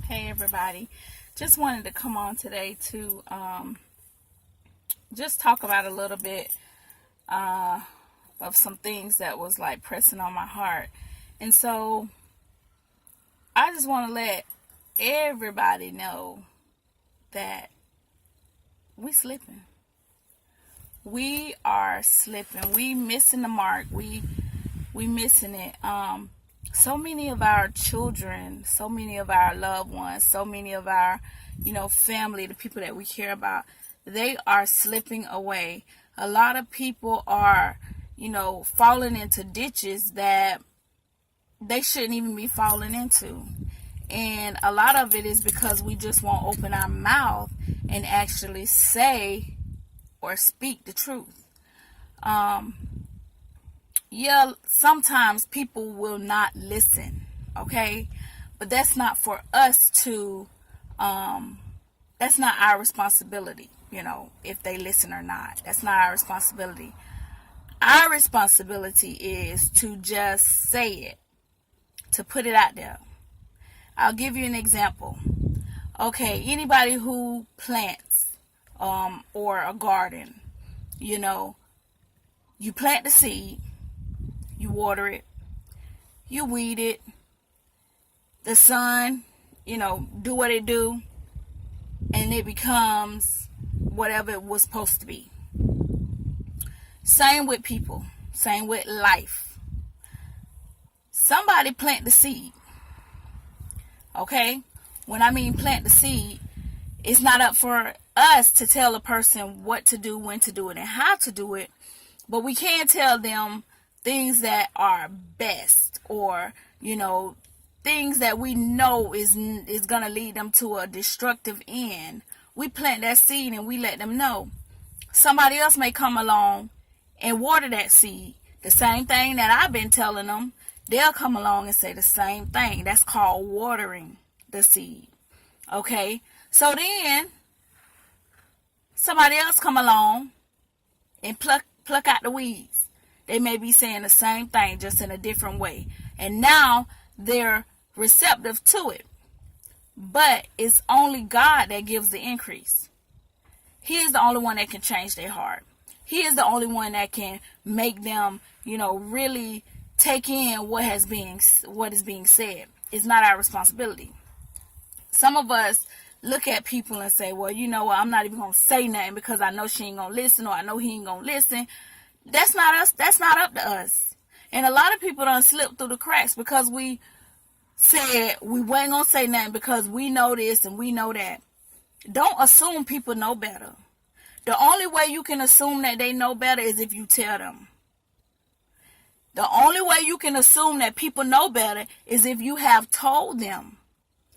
Hey everybody, just wanted to come on today to just talk about a little bit of some things that was like pressing on my heart. And so I just want to let everybody know that we slipping. We are slipping. We missing the mark. We missing it. So many of our children, so many of our loved ones, so many of our, family, the people that we care about, they are slipping away. A lot of people are, falling into ditches that they shouldn't even be falling into. And a lot of it is because we just won't open our mouth and actually say or speak the truth. Sometimes people will not listen, okay? But that's not for us to, that's not our responsibility, if they listen or not. That's not our responsibility. Our responsibility is to just say it, to put it out there. I'll give you an example. Okay, anybody who plants, or a garden, you plant the seed, you water it, you weed it, the sun, do what it do, and it becomes whatever it was supposed to be. Same with people, same with life. Somebody plant the seed, okay? When I mean plant the seed, it's not up for us to tell a person what to do, when to do it, and how to do it, but we can tell them things that are best, or things that we know is going to lead them to a destructive end. We plant that seed and we let them know. Somebody else may come along and water that seed. The same thing that I've been telling them, they'll come along and say the same thing. That's called watering the seed. Okay? So then somebody else come along and pluck out the weeds. They may be saying the same thing, just in a different way. And now they're receptive to it. But it's only God that gives the increase. He is the only one that can change their heart. He is the only one that can make them, really take in what is being said. It's not our responsibility. Some of us look at people and say, well, I'm not even going to say nothing because I know she ain't going to listen, or I know he ain't going to listen. That's not us. That's not up to us. And a lot of people done slipped through the cracks because we said we weren't going to say nothing because we know this and we know that. Don't assume people know better. The only way you can assume that they know better is if you tell them. The only way you can assume that people know better is if you have told them.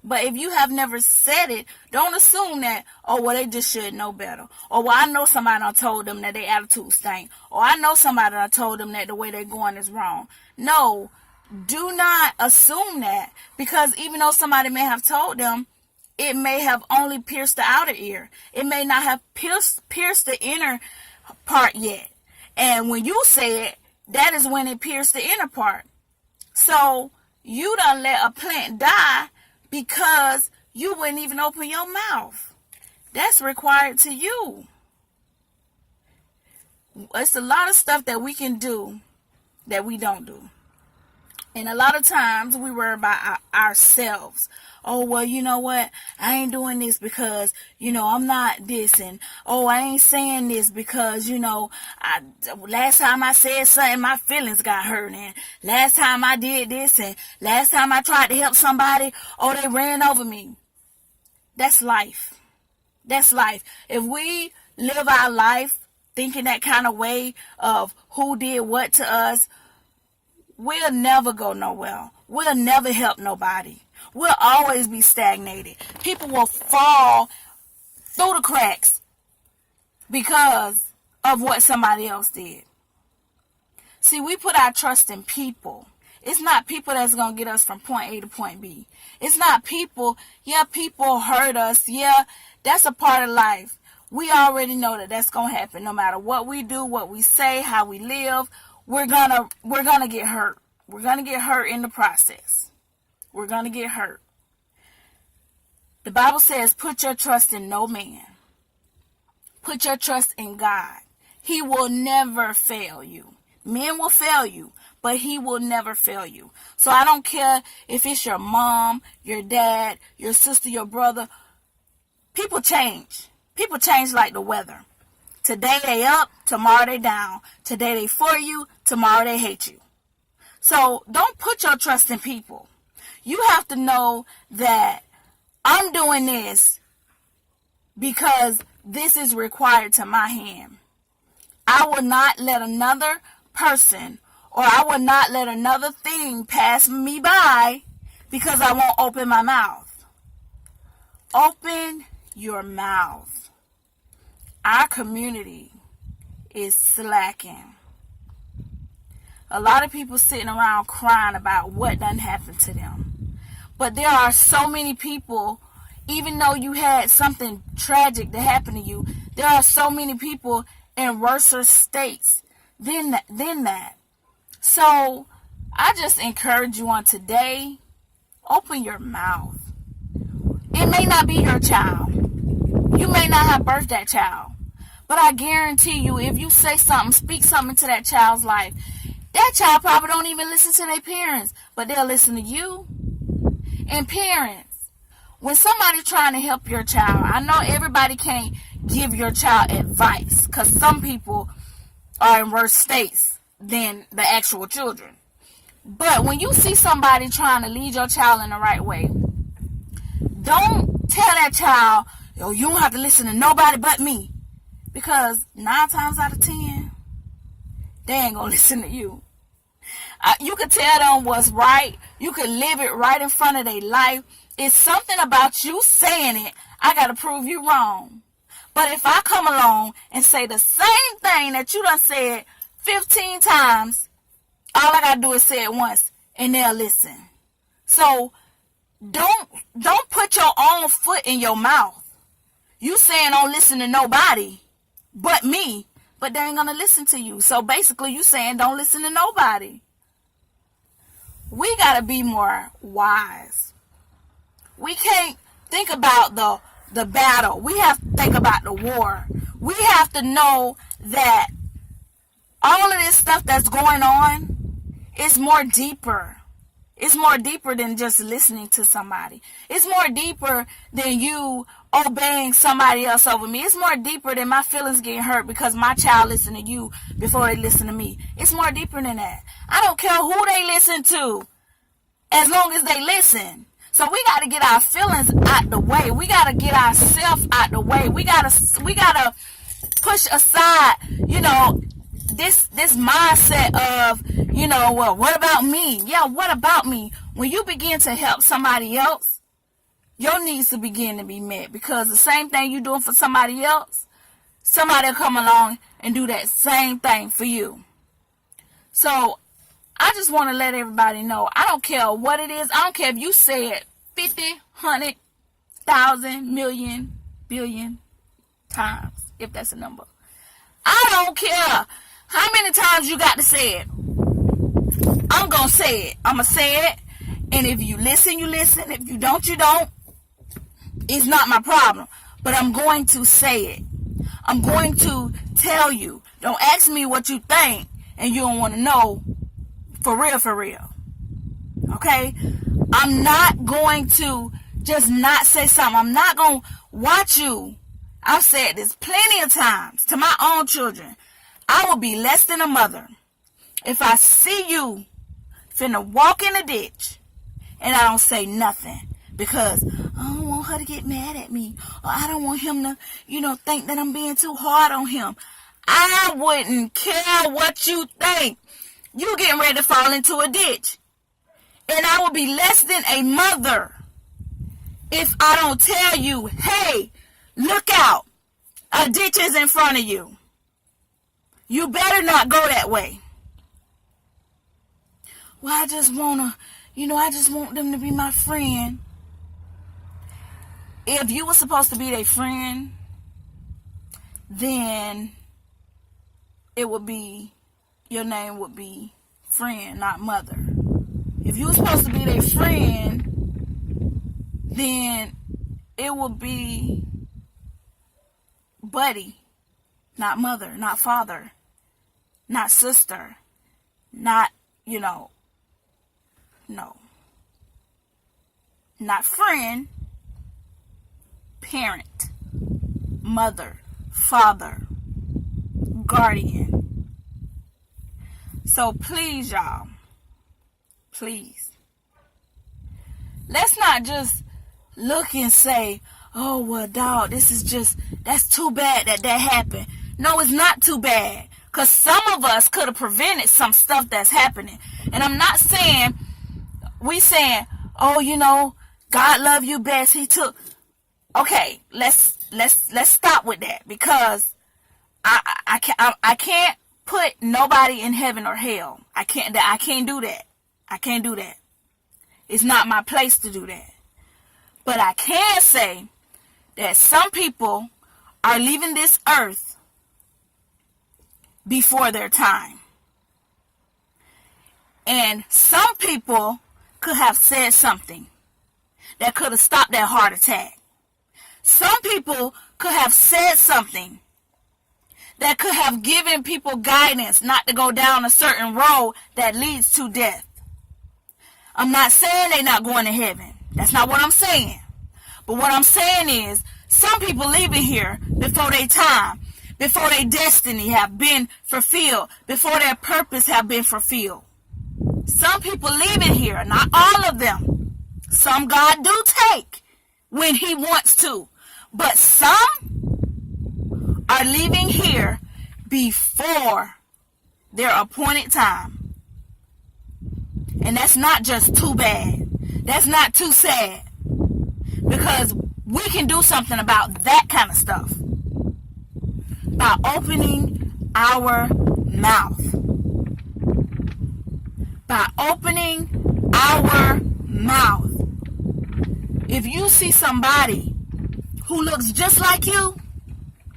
But if you have never said it, don't assume that, they just should know better. Or, well, I know somebody done told them that their attitude stink. Or, I know somebody done told them that the way they're going is wrong. No, do not assume that. Because even though somebody may have told them, it may have only pierced the outer ear. It may not have pierced the inner part yet. And when you say it, that is when it pierced the inner part. So, you done let a plant die because you wouldn't even open your mouth. That's required to you. It's a lot of stuff that we can do that we don't do. And a lot of times we worry about ourselves. Oh, well, you know what? I ain't doing this because, I'm not this. And, I ain't saying this because, last time I said something, my feelings got hurt. And last time I did this, and last time I tried to help somebody, they ran over me. That's life. That's life. If we live our life thinking that kind of way of who did what to us, we'll never go nowhere. We'll never help nobody. We'll always be stagnated. People will fall through the cracks because of what somebody else did. See, we put our trust in people. It's not people that's going to get us from point A to point B. It's not people. Yeah, people hurt us. Yeah, that's a part of life. We already know that that's going to happen no matter what we do, what we say, how we live. We're gonna get hurt. We're going to get hurt in the process. We're going to get hurt. The Bible says, put your trust in no man. Put your trust in God. He will never fail you. Men will fail you, but he will never fail you. So I don't care if it's your mom, your dad, your sister, your brother. People change. People change like the weather. Today they up, tomorrow they down. Today they for you, tomorrow they hate you. So don't put your trust in people. You have to know that I'm doing this because this is required to my hand. I will not let another person or I will not let another thing pass me by because I won't open my mouth. Open your mouth. Our community is slacking. A lot of people sitting around crying about what done happened to them. But there are so many people, even though you had something tragic that happened to you, there are so many people in worse states than that. So I just encourage you on today, open your mouth. It may not be your child. You may not have birthed that child. But I guarantee you, if you say something, speak something to that child's life, that child probably don't even listen to their parents, but they'll listen to you. And parents, when somebody's trying to help your child, I know everybody can't give your child advice because some people are in worse states than the actual children. But when you see somebody trying to lead your child in the right way, don't tell that child, yo, you don't have to listen to nobody but me. Because 9 times out of 10, they ain't going to listen to you. You can tell them what's right. You can live it right in front of their life. It's something about you saying it. I got to prove you wrong. But if I come along and say the same thing that you done said 15 times, all I got to do is say it once and they'll listen. So don't put your own foot in your mouth. You saying don't listen to nobody but me, but they ain't going to listen to you. So basically you saying don't listen to nobody. We got to be more wise. We can't think about the battle. We have to think about the war. We have to know that all of this stuff that's going on is more deeper. It's more deeper than just listening to somebody. It's more deeper than you obeying somebody else over me. It's more deeper than my feelings getting hurt because my child listened to you before they listen to me. It's more deeper than that. I don't care who they listen to, as long as they listen. So we got to get our feelings out the way. We got to get ourselves out the way. We got to push aside, this mindset of, well, what about me? Yeah, what about me? When you begin to help somebody else, your needs will begin to be met, because the same thing you're doing for somebody else, somebody will come along and do that same thing for you. So I just want to let everybody know, I don't care what it is. I don't care if you say it 50, 100, 1,000, million, billion times, if that's a number. I don't care how many times you got to say it. I'm going to say it. I'm going to say it. And if you listen, you listen. If you don't, you don't. It's not my problem. But I'm going to say it. I'm going to tell you. Don't ask me what you think and you don't want to know. For real, for real. Okay? I'm not going to just not say something. I'm not going to watch you. I've said this plenty of times to my own children. I will be less than a mother if I see you finna walk in a ditch and I don't say nothing, because I don't want her to get mad at me, or I don't want him to, think that I'm being too hard on him. I wouldn't care what you think. You getting ready to fall into a ditch. And I will be less than a mother if I don't tell you, hey, look out. A ditch is in front of you. You better not go that way. Well, I just want them to be my friend. If you were supposed to be their friend, then your name would be friend, not mother. If you were supposed to be their friend, then will be buddy, not mother, not father, not sister, not, no. Not friend, parent, mother, father, guardian. So please, y'all, please, let's not just look and say, oh, well, dog, that's too bad that happened. No, it's not too bad. Because some of us could have prevented some stuff that's happening. And I'm not saying, oh, God love you best. He took. Okay, let's stop with that, because I can't put nobody in heaven or hell. I can't do that. I can't do that. It's not my place to do that. But I can say that some people are leaving this earth before their time. And some people could have said something that could have stopped that heart attack. Some people could have said something that could have given people guidance not to go down a certain road that leads to death. I'm not saying they're not going to heaven. That's not what I'm saying. But what I'm saying is, some people leaving here before their time, before their destiny have been fulfilled, before their purpose have been fulfilled. Some people leaving here, not all of them. Some God do take when he wants to. But some are leaving here before their appointed time. And that's not just too bad. That's not too sad. Because we can do something about that kind of stuff by opening our mouth. By opening our mouth. If you see somebody who looks just like you,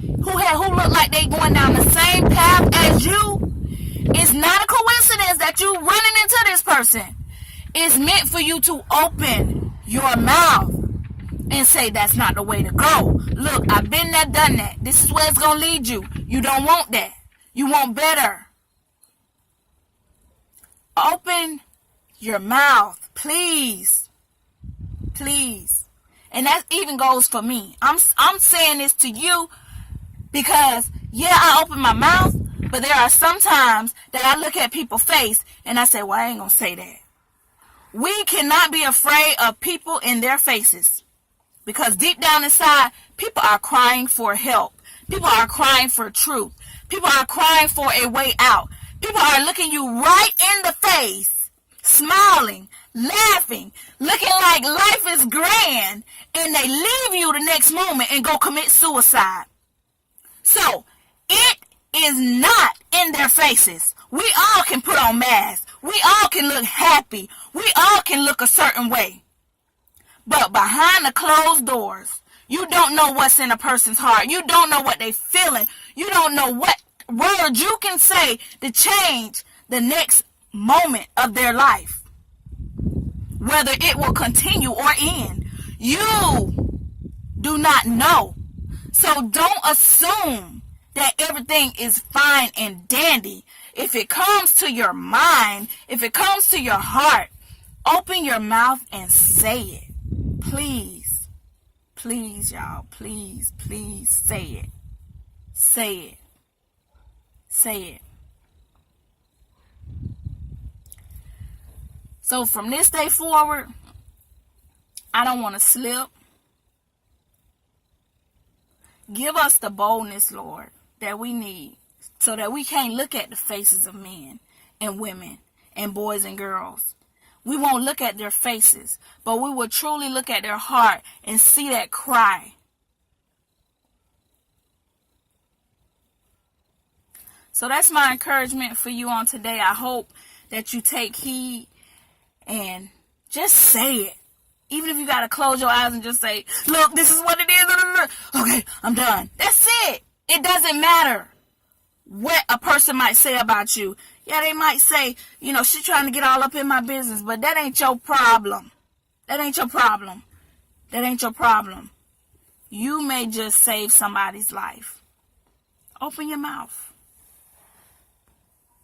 who look like they going down the same path as you, it's not a coincidence that you running into this person. It's meant for you to open your mouth and say, that's not the way to go. Look, I've been there, done that. This is where it's going to lead you. You don't want that. You want better. Open your mouth, please. Please. And that even goes for me. I'm saying this to you because, yeah, I open my mouth, but there are some times that I look at people's face and I say, well, I ain't going to say that. We cannot be afraid of people in their faces, because deep down inside, people are crying for help. People are crying for truth. People are crying for a way out. People are looking you right in the face, smiling, laughing, looking like life is grand, and they leave you the next moment and go commit suicide. So, it is not in their faces. We all can put on masks. We all can look happy. We all can look a certain way. But behind the closed doors, you don't know what's in a person's heart. You don't know what they're feeling. You don't know what words you can say to change the next moment of their life. Whether it will continue or end. You do not know. So don't assume that everything is fine and dandy. If it comes to your mind, if it comes to your heart, open your mouth and say it. Please. Please, y'all. Please, please say it. Say it. Say it. So from this day forward, I don't want to slip. Give us the boldness, Lord, that we need so that we can't look at the faces of men and women and boys and girls. We won't look at their faces, but we will truly look at their heart and see that cry. So that's my encouragement for you on today. I hope that you take heed and just say it. Even if you got to close your eyes and just say, look, this is what it is. Okay, I'm done. That's it. It doesn't matter what a person might say about you. Yeah, they might say, she's trying to get all up in my business, but that ain't your problem. That ain't your problem. That ain't your problem. you may just save somebody's life. Open your mouth.